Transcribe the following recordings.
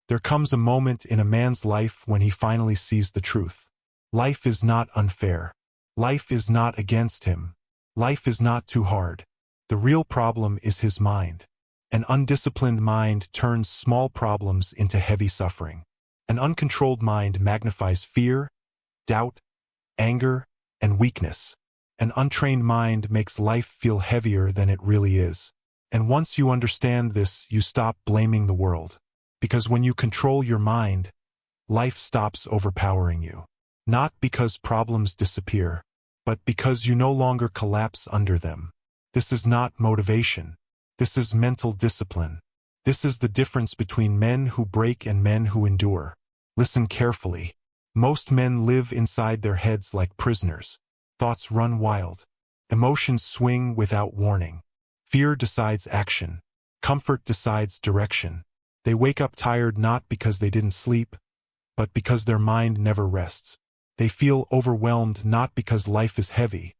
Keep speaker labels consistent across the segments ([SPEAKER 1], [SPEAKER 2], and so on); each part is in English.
[SPEAKER 1] There comes a moment in a man's life when he finally sees the truth. Life is not unfair. Life is not against him. Life is not too hard. The real problem is his mind. An undisciplined mind turns small problems into heavy suffering. An uncontrolled mind magnifies fear, doubt, anger, and weakness. An untrained mind makes life feel heavier than it really is. And once you understand this, you stop blaming the world. Because when you control your mind, life stops overpowering you. Not because problems disappear, but because you no longer collapse under them. This is not motivation. This is mental discipline. This is the difference between men who break and men who endure. Listen carefully. Most men live inside their heads like prisoners. Thoughts run wild. Emotions swing without warning. Fear decides action. Comfort decides direction. They wake up tired not because they didn't sleep, but because their mind never rests. They feel overwhelmed not because life is heavy,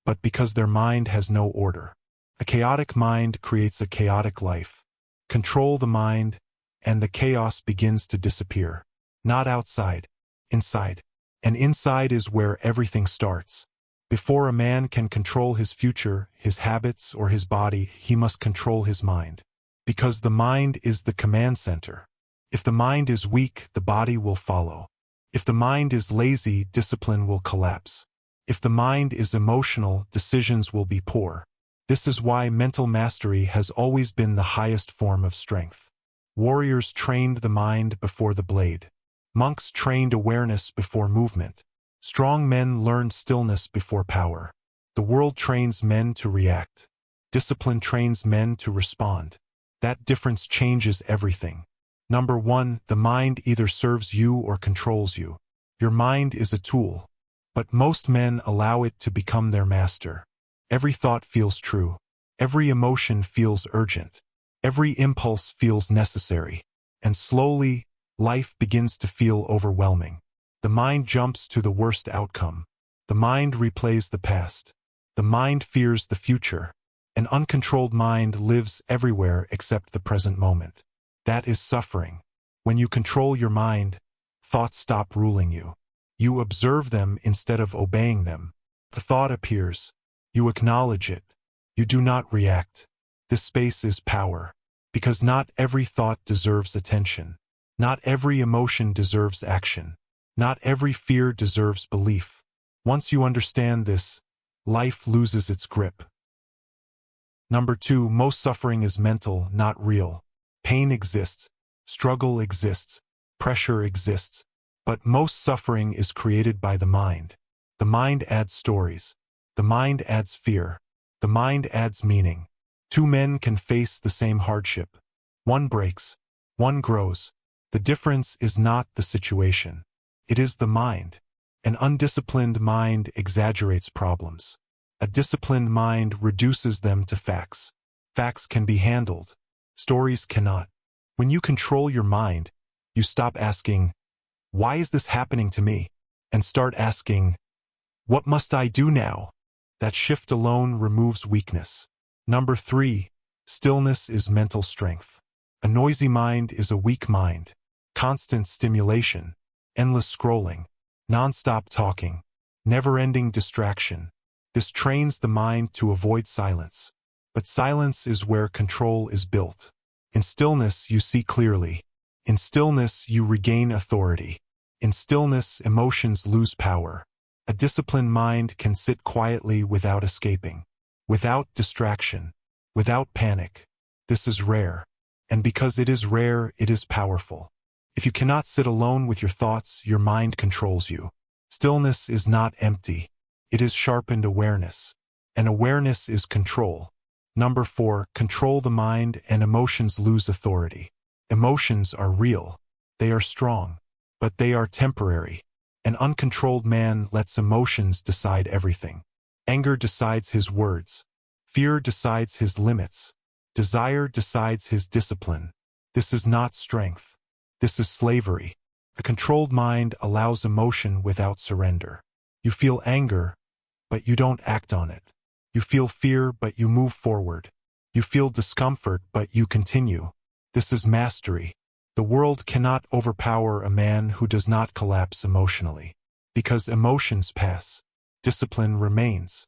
[SPEAKER 1] but because their mind has no order. A chaotic mind creates a chaotic life. Control the mind, and the chaos begins to disappear. Not outside, inside. And inside is where everything starts. Before a man can control his future, his habits, or his body, he must control his mind. Because the mind is the command center. If the mind is weak, the body will follow. If the mind is lazy, discipline will collapse. If the mind is emotional, decisions will be poor. This is why mental mastery has always been the highest form of strength. Warriors trained the mind before the blade. Monks trained awareness before movement. Strong men learned stillness before power. The world trains men to react. Discipline trains men to respond. That difference changes everything. Number 1, the mind either serves you or controls you. Your mind is a tool, but most men allow it to become their master. Every thought feels true. Every emotion feels urgent. Every impulse feels necessary. And slowly, life begins to feel overwhelming. The mind jumps to the worst outcome. The mind replays the past. The mind fears the future. An uncontrolled mind lives everywhere except the present moment. That is suffering. When you control your mind, thoughts stop ruling you. You observe them instead of obeying them. The thought appears. You acknowledge it. You do not react. This space is power. Because not every thought deserves attention. Not every emotion deserves action. Not every fear deserves belief. Once you understand this, life loses its grip. Number 2, most suffering is mental, not real. Pain exists. Struggle exists. Pressure exists. But most suffering is created by the mind. The mind adds stories. The mind adds fear. The mind adds meaning. Two men can face the same hardship. One breaks. One grows. The difference is not the situation. It is the mind. An undisciplined mind exaggerates problems. A disciplined mind reduces them to facts. Facts can be handled. Stories cannot. When you control your mind, you stop asking, "Why is this happening to me?" and start asking, "What must I do now?" That shift alone removes weakness. Number 3, stillness is mental strength. A noisy mind is a weak mind. Constant stimulation, endless scrolling, non-stop talking, never-ending distraction. This trains the mind to avoid silence. But silence is where control is built. In stillness, you see clearly. In stillness, you regain authority. In stillness, emotions lose power. A disciplined mind can sit quietly without escaping, without distraction, without panic. This is rare. And because it is rare, it is powerful. If you cannot sit alone with your thoughts, your mind controls you. Stillness is not empty. It is sharpened awareness. And awareness is control. Number 4, control the mind and emotions lose authority. Emotions are real. They are strong. But they are temporary. An uncontrolled man lets emotions decide everything. Anger decides his words. Fear decides his limits. Desire decides his discipline. This is not strength. This is slavery. A controlled mind allows emotion without surrender. You feel anger, but you don't act on it. You feel fear, but you move forward. You feel discomfort, but you continue. This is mastery. The world cannot overpower a man who does not collapse emotionally. Because emotions pass, discipline remains.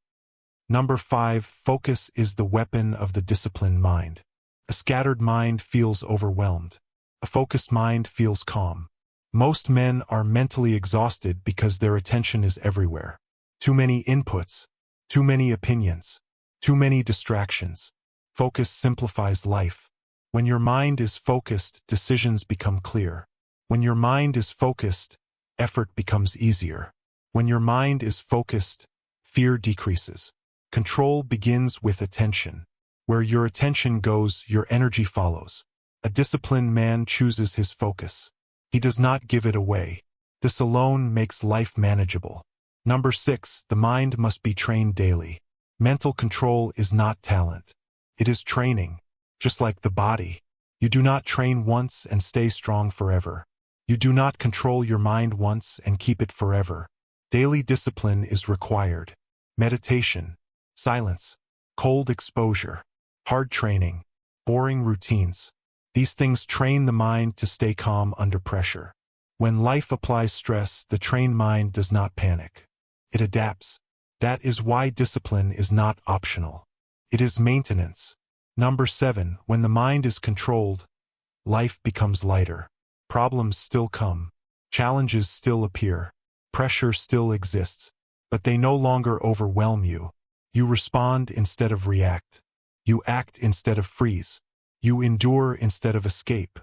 [SPEAKER 1] Number 5. Focus is the weapon of the disciplined mind. A scattered mind feels overwhelmed. A focused mind feels calm. Most men are mentally exhausted because their attention is everywhere. Too many inputs, too many opinions, too many distractions. Focus simplifies life. When your mind is focused, decisions become clear. When your mind is focused, effort becomes easier. When your mind is focused, fear decreases. Control begins with attention. Where your attention goes, your energy follows. A disciplined man chooses his focus. He does not give it away. This alone makes life manageable. Number 6. The mind must be trained daily. Mental control is not talent. It is training. Just like the body, you do not train once and stay strong forever. You do not control your mind once and keep it forever. Daily discipline is required. Meditation, silence, cold exposure, hard training, boring routines. These things train the mind to stay calm under pressure. When life applies stress, the trained mind does not panic. It adapts. That is why discipline is not optional. It is maintenance. Number 7. When the mind is controlled, life becomes lighter. Problems still come. Challenges still appear. Pressure still exists. But they no longer overwhelm you. You respond instead of react. You act instead of freeze. You endure instead of escape.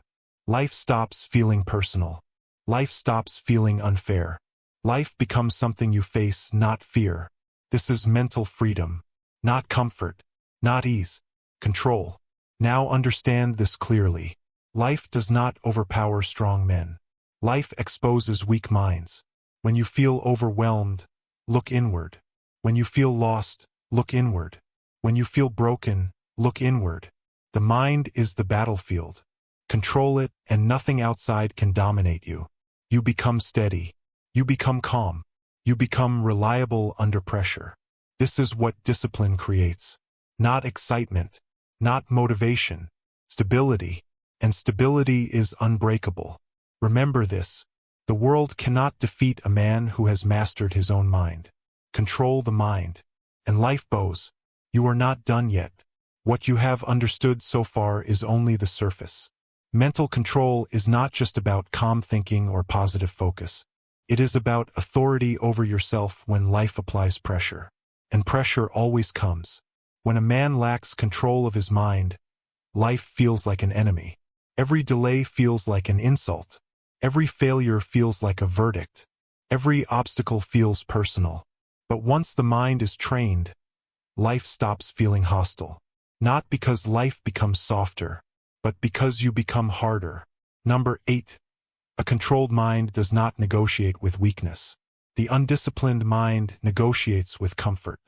[SPEAKER 1] Life stops feeling personal. Life stops feeling unfair. Life becomes something you face, not fear. This is mental freedom. Not comfort. Not ease. Control. Now understand this clearly. Life does not overpower strong men. Life exposes weak minds. When you feel overwhelmed, look inward. When you feel lost, look inward. When you feel broken, look inward. The mind is the battlefield. Control it, and nothing outside can dominate you. You become steady. You become calm. You become reliable under pressure. This is what discipline creates. Not excitement. Not motivation. Stability. And stability is unbreakable. Remember this. The world cannot defeat a man who has mastered his own mind. Control the mind. And life bows. You are not done yet. What you have understood so far is only the surface. Mental control is not just about calm thinking or positive focus. It is about authority over yourself when life applies pressure. And pressure always comes. When a man lacks control of his mind, life feels like an enemy. Every delay feels like an insult. Every failure feels like a verdict. Every obstacle feels personal. But once the mind is trained, life stops feeling hostile. Not because life becomes softer, but because you become harder. Number 8. A controlled mind does not negotiate with weakness. The undisciplined mind negotiates with comfort.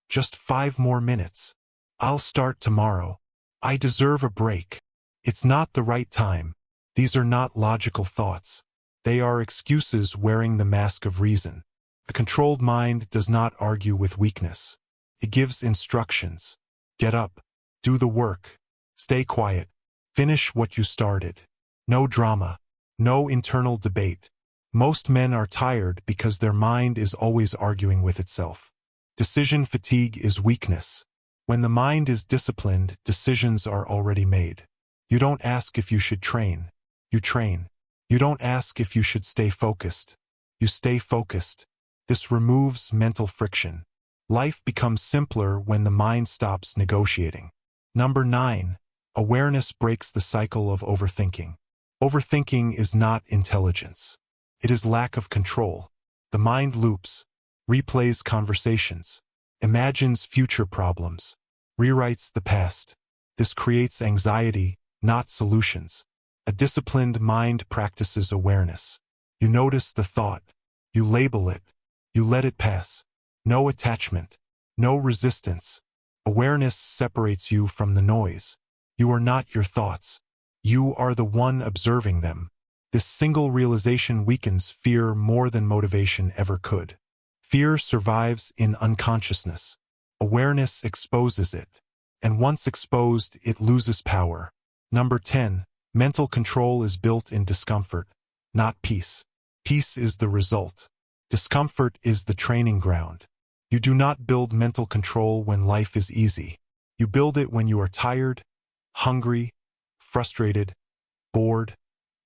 [SPEAKER 1] Just 5 more minutes. I'll start tomorrow. I deserve a break. It's not the right time. These are not logical thoughts. They are excuses wearing the mask of reason. A controlled mind does not argue with weakness. It gives instructions. Get up. Do the work. Stay quiet. Finish what you started. No drama. No internal debate. Most men are tired because their mind is always arguing with itself. Decision fatigue is weakness. When the mind is disciplined, decisions are already made. You don't ask if you should train. You train. You don't ask if you should stay focused. You stay focused. This removes mental friction. Life becomes simpler when the mind stops negotiating. Number 9. Awareness breaks the cycle of overthinking. Overthinking is not intelligence. It is lack of control. The mind loops, replays conversations, imagines future problems, rewrites the past. This creates anxiety, not solutions. A disciplined mind practices awareness. You notice the thought. You label it. You let it pass. No attachment. No resistance. Awareness separates you from the noise. You are not your thoughts. You are the one observing them. This single realization weakens fear more than motivation ever could. Fear survives in unconsciousness. Awareness exposes it. And once exposed, it loses power. Number 10. Mental control is built in discomfort, not peace. Peace is the result. Discomfort is the training ground. You do not build mental control when life is easy. You build it when you are tired, hungry, frustrated, bored,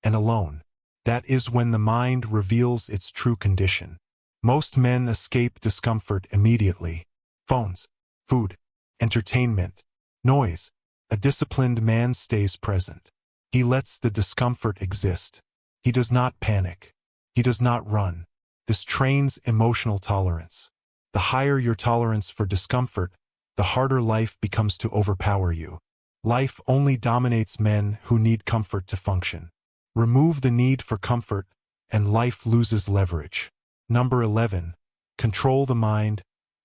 [SPEAKER 1] and alone. That is when the mind reveals its true condition. Most men escape discomfort immediately. Phones, food, entertainment, noise. A disciplined man stays present. He lets the discomfort exist. He does not panic. He does not run. This trains emotional tolerance. The higher your tolerance for discomfort, the harder life becomes to overpower you. Life only dominates men who need comfort to function. Remove the need for comfort, and life loses leverage. Number 11. Control the mind,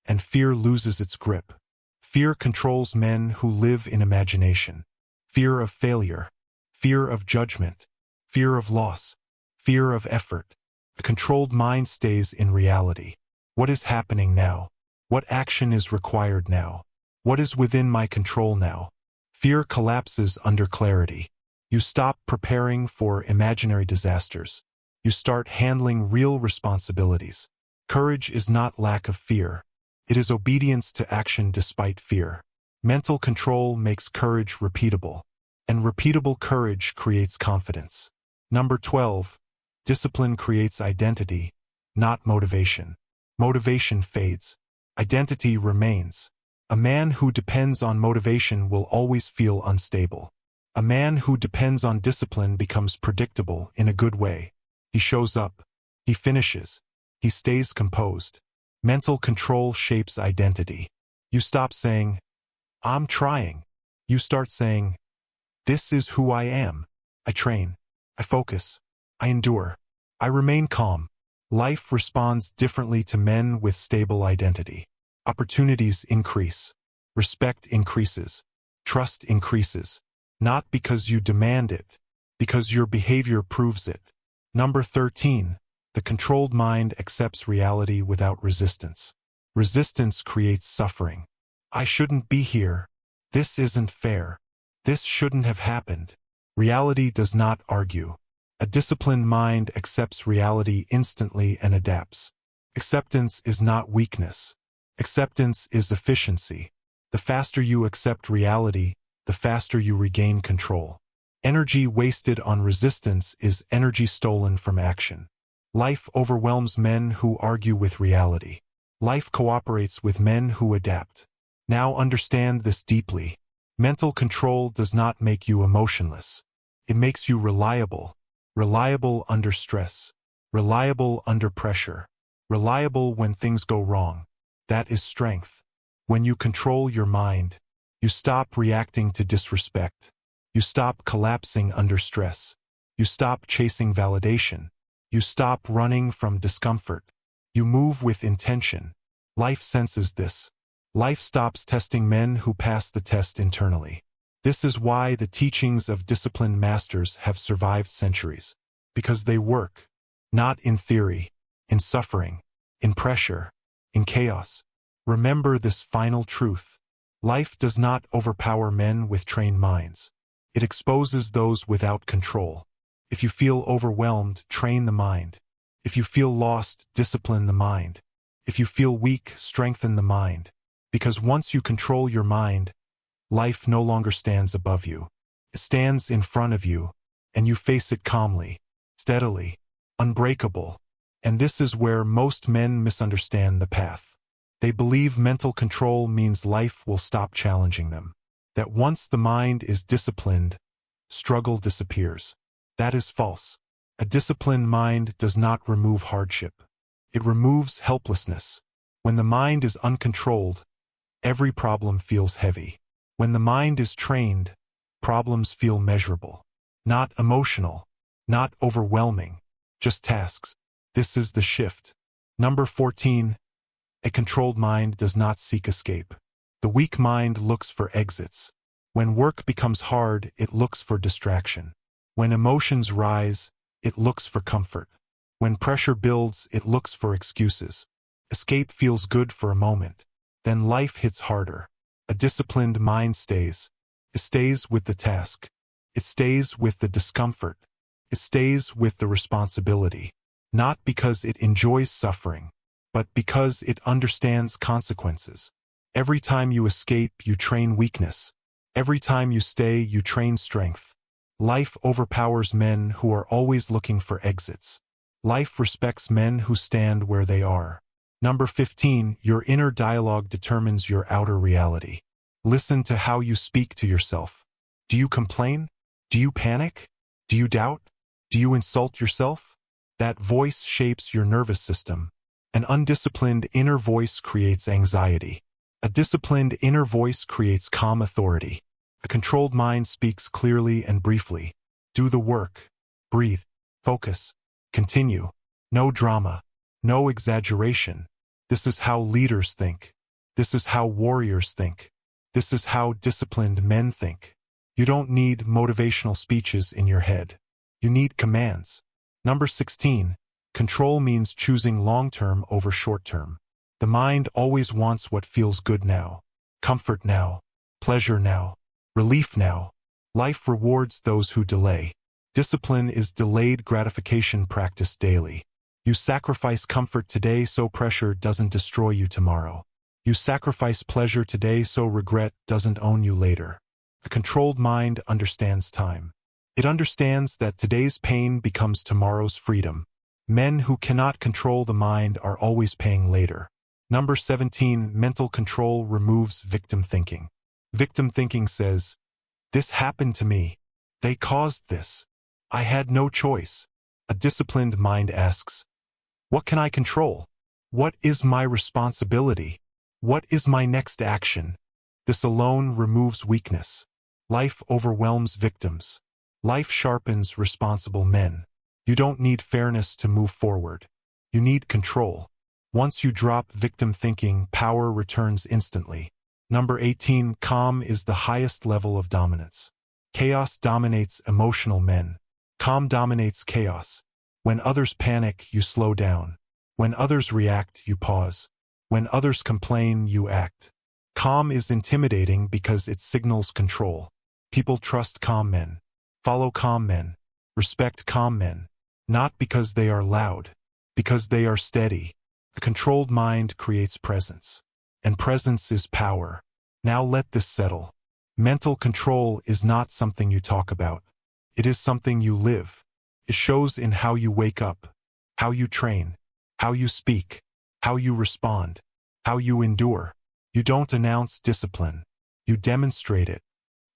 [SPEAKER 1] and fear loses its grip. Fear controls men who live in imagination. Fear of failure, fear of judgment, fear of loss, fear of effort. A controlled mind stays in reality. What is happening now? What action is required now? What is within my control now? Fear collapses under clarity. You stop preparing for imaginary disasters. You start handling real responsibilities. Courage is not lack of fear. It is obedience to action despite fear. Mental control makes courage repeatable, and repeatable courage creates confidence. Number 12. Discipline creates identity, not motivation. Motivation fades. Identity remains. A man who depends on motivation will always feel unstable. A man who depends on discipline becomes predictable in a good way. He shows up. He finishes. He stays composed. Mental control shapes identity. You stop saying, "I'm trying." You start saying, "This is who I am. I train. I focus. I endure. I remain calm." Life responds differently to men with stable identity. Opportunities increase. Respect increases. Trust increases. Not because you demand it, because your behavior proves it. Number 13. The controlled mind accepts reality without resistance. Resistance creates suffering. I shouldn't be here. This isn't fair. This shouldn't have happened. Reality does not argue. A disciplined mind accepts reality instantly and adapts. Acceptance is not weakness. Acceptance is efficiency. The faster you accept reality, the faster you regain control. Energy wasted on resistance is energy stolen from action. Life overwhelms men who argue with reality. Life cooperates with men who adapt. Now understand this deeply. Mental control does not make you emotionless. It makes you reliable. Reliable under stress. Reliable under pressure. Reliable when things go wrong. That is strength. When you control your mind, you stop reacting to disrespect. You stop collapsing under stress. You stop chasing validation. You stop running from discomfort. You move with intention. Life senses this. Life stops testing men who pass the test internally. This is why the teachings of disciplined masters have survived centuries. Because they work. Not in theory, in suffering, in pressure, in chaos. Remember this final truth. Life does not overpower men with trained minds. It exposes those without control. If you feel overwhelmed, train the mind. If you feel lost, discipline the mind. If you feel weak, strengthen the mind. Because once you control your mind, life no longer stands above you. It stands in front of you, and you face it calmly, steadily, unbreakable. And this is where most men misunderstand the path. They believe mental control means life will stop challenging them. That once the mind is disciplined, struggle disappears. That is false. A disciplined mind does not remove hardship. It removes helplessness. When the mind is uncontrolled, every problem feels heavy. When the mind is trained, problems feel measurable. Not emotional, not overwhelming, just tasks. This is the shift. Number 14. A controlled mind does not seek escape. The weak mind looks for exits. When work becomes hard, it looks for distraction. When emotions rise, it looks for comfort. When pressure builds, it looks for excuses. Escape feels good for a moment. Then life hits harder. A disciplined mind stays. It stays with the task. It stays with the discomfort. It stays with the responsibility. Not because it enjoys suffering, but because it understands consequences. Every time you escape, you train weakness. Every time you stay, you train strength. Life overpowers men who are always looking for exits. Life respects men who stand where they are. Number 15, your inner dialogue determines your outer reality. Listen to how you speak to yourself. Do you complain? Do you panic? Do you doubt? Do you insult yourself? That voice shapes your nervous system. An undisciplined inner voice creates anxiety. A disciplined inner voice creates calm authority. A controlled mind speaks clearly and briefly. Do the work. Breathe. Focus. Continue. No drama. No exaggeration. This is how leaders think. This is how warriors think. This is how disciplined men think. You don't need motivational speeches in your head. You need commands. Number 16. Control means choosing long-term over short-term. The mind always wants what feels good now. Comfort now. Pleasure now. Relief now. Life rewards those who delay. Discipline is delayed gratification practiced daily. You sacrifice comfort today so pressure doesn't destroy you tomorrow. You sacrifice pleasure today so regret doesn't own you later. A controlled mind understands time. It understands that today's pain becomes tomorrow's freedom. Men who cannot control the mind are always paying later. Number 17, mental control removes victim thinking. Victim thinking says, "This happened to me. They caused this. I had no choice." A disciplined mind asks, "What can I control? What is my responsibility? What is my next action?" This alone removes weakness. Life overwhelms victims. Life sharpens responsible men. You don't need fairness to move forward. You need control. Once you drop victim thinking, power returns instantly. Number 18, calm is the highest level of dominance. Chaos dominates emotional men. Calm dominates chaos. When others panic, you slow down. When others react, you pause. When others complain, you act. Calm is intimidating because it signals control. People trust calm men. Follow calm men. Respect calm men. Not because they are loud, because they are steady. A controlled mind creates presence. And presence is power. Now let this settle. Mental control is not something you talk about. It is something you live. It shows in how you wake up, how you train, how you speak, how you respond, how you endure. You don't announce discipline. You demonstrate it.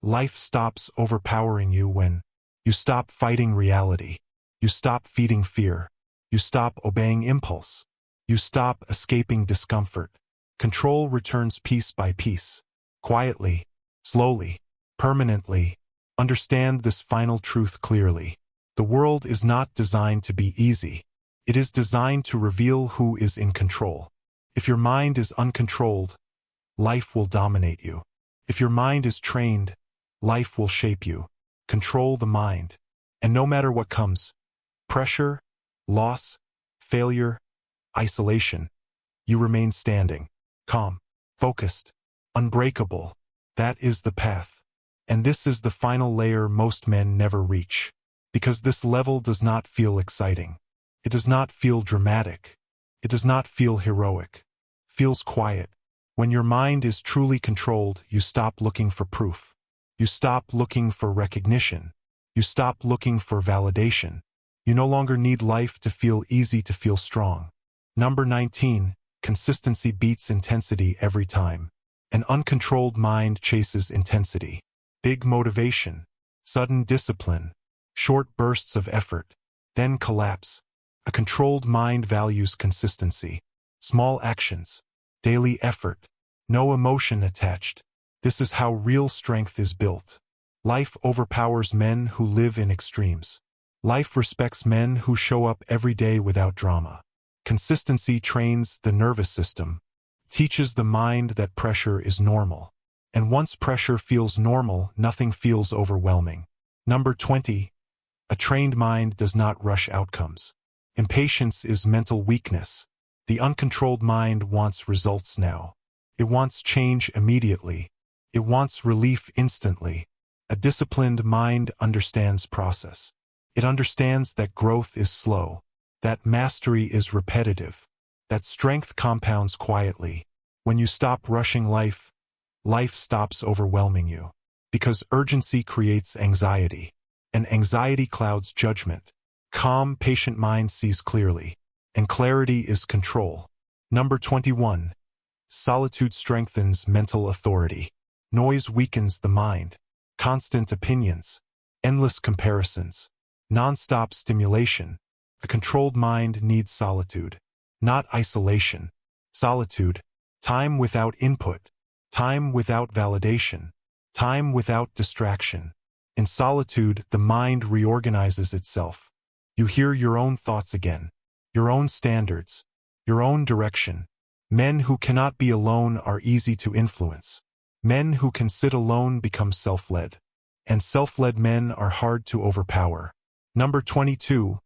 [SPEAKER 1] Life stops overpowering you when you stop fighting reality. You stop feeding fear. You stop obeying impulse. You stop escaping discomfort. Control returns piece by piece. Quietly, slowly, permanently. Understand this final truth clearly. The world is not designed to be easy. It is designed to reveal who is in control. If your mind is uncontrolled, life will dominate you. If your mind is trained, life will shape you. Control the mind. And no matter what comes, pressure, loss, failure, isolation, you remain standing, calm, focused, unbreakable. That is the path. And this is the final layer most men never reach. Because this level does not feel exciting. It does not feel dramatic. It does not feel heroic. It feels quiet. When your mind is truly controlled, you stop looking for proof. You stop looking for recognition. You stop looking for validation. You no longer need life to feel easy to feel strong. Number 19, consistency beats intensity every time. An uncontrolled mind chases intensity. Big motivation, sudden discipline, short bursts of effort, then collapse. A controlled mind values consistency. Small actions, daily effort, no emotion attached. This is how real strength is built. Life overpowers men who live in extremes. Life respects men who show up every day without drama. Consistency trains the nervous system, teaches the mind that pressure is normal. And once pressure feels normal, nothing feels overwhelming. Number 20. A trained mind does not rush outcomes. Impatience is mental weakness. The uncontrolled mind wants results now. It wants change immediately. It wants relief instantly. A disciplined mind understands process. It understands that growth is slow, that mastery is repetitive, that strength compounds quietly. When you stop rushing life, life stops overwhelming you. Because urgency creates anxiety, and anxiety clouds judgment. Calm, patient mind sees clearly, and clarity is control. Number 21. Solitude strengthens mental authority. Noise weakens the mind. Constant opinions, endless comparisons, non-stop stimulation. A controlled mind needs solitude, not isolation. Solitude, time without input, time without validation, time without distraction. In solitude, the mind reorganizes itself. You hear your own thoughts again, your own standards, your own direction. Men who cannot be alone are easy to influence. Men who can sit alone become self-led. And self-led men are hard to overpower. Number 22.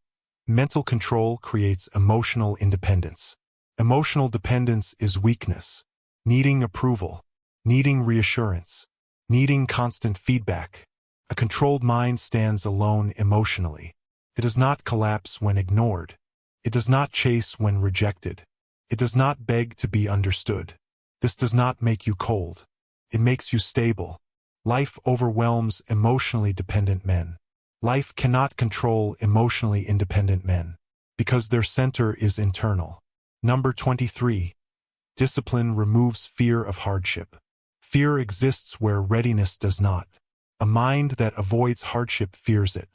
[SPEAKER 1] Mental control creates emotional independence. Emotional dependence is weakness. Needing approval, needing reassurance, needing constant feedback. A controlled mind stands alone emotionally. It does not collapse when ignored. It does not chase when rejected. It does not beg to be understood. This does not make you cold. It makes you stable. Life overwhelms emotionally dependent men. Life cannot control emotionally independent men, because their center is internal. Number 23. Discipline removes fear of hardship. Fear exists where readiness does not. A mind that avoids hardship fears it.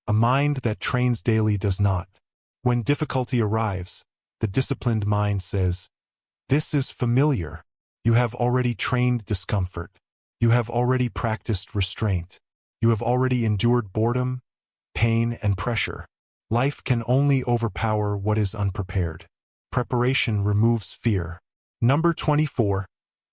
[SPEAKER 1] A mind that trains daily does not. When difficulty arrives, the disciplined mind says, "This is familiar." You have already trained discomfort. You have already practiced restraint. You have already endured boredom, pain, and pressure. Life can only overpower what is unprepared. Preparation removes fear. Number 24.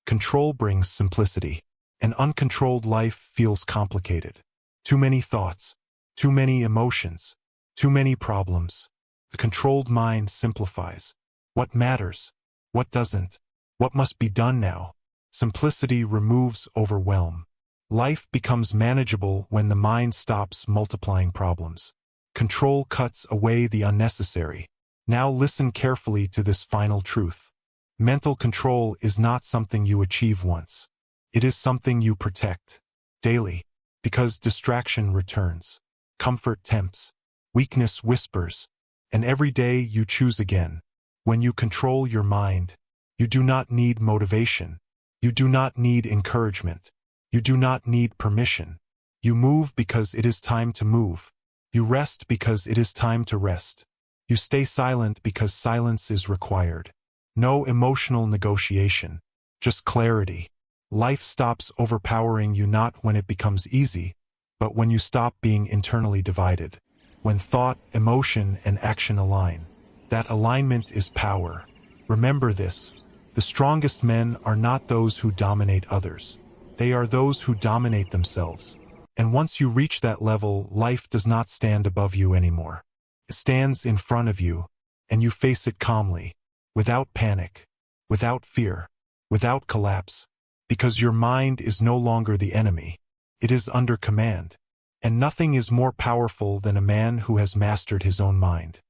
[SPEAKER 1] Control brings simplicity. An uncontrolled life feels complicated. Too many thoughts, too many emotions, too many problems. A controlled mind simplifies. What matters? What doesn't? What must be done now? Simplicity removes overwhelm. Life becomes manageable when the mind stops multiplying problems. Control cuts away the unnecessary. Now listen carefully to this final truth. Mental control is not something you achieve once. It is something you protect daily, because distraction returns, comfort tempts, weakness whispers, and every day you choose again. When you control your mind, you do not need motivation. You do not need encouragement. You do not need permission. You move because it is time to move. You rest because it is time to rest. You stay silent because silence is required. No emotional negotiation, just clarity. Life stops overpowering you not when it becomes easy, but when you stop being internally divided. When thought, emotion, and action align. That alignment is power. Remember this. The strongest men are not those who dominate others. They are those who dominate themselves. And once you reach that level, life does not stand above you anymore. It stands in front of you, and you face it calmly, without panic, without fear, without collapse, because your mind is no longer the enemy. It is under command. And nothing is more powerful than a man who has mastered his own mind.